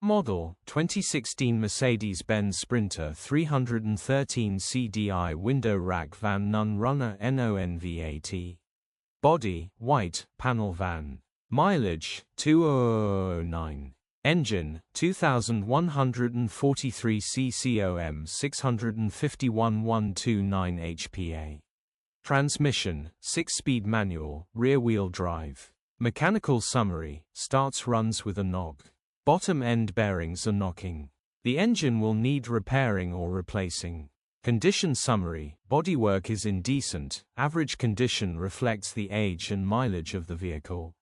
Model, 2016 Mercedes-Benz Sprinter 313 CDI window rack van non-runner NONVAT. Body, white, panel van. Mileage, 20009. Engine, 2143 CCOM 651 129 HP. Transmission, 6-speed manual, rear-wheel drive. Mechanical summary, starts runs with a knock. Bottom end bearings are knocking. The engine will need repairing or replacing. Condition summary, bodywork is indecent, average condition reflects the age and mileage of the vehicle.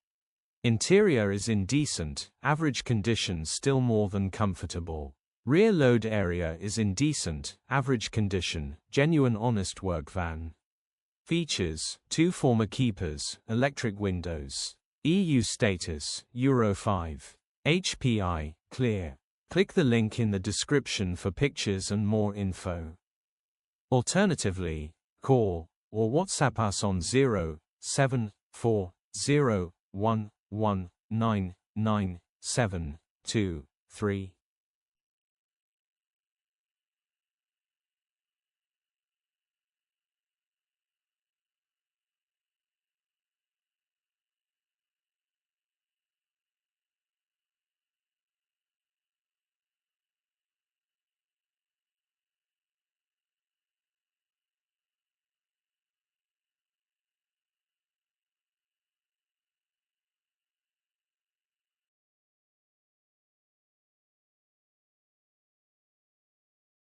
Interior is indecent, average condition still more than comfortable. Rear load area is indecent, average condition, genuine honest work van. Features, 2 former keepers, electric windows. EU status, Euro 5. HPI, clear. Click the link in the description for pictures and more info. Alternatively, call or WhatsApp us on 07401199723.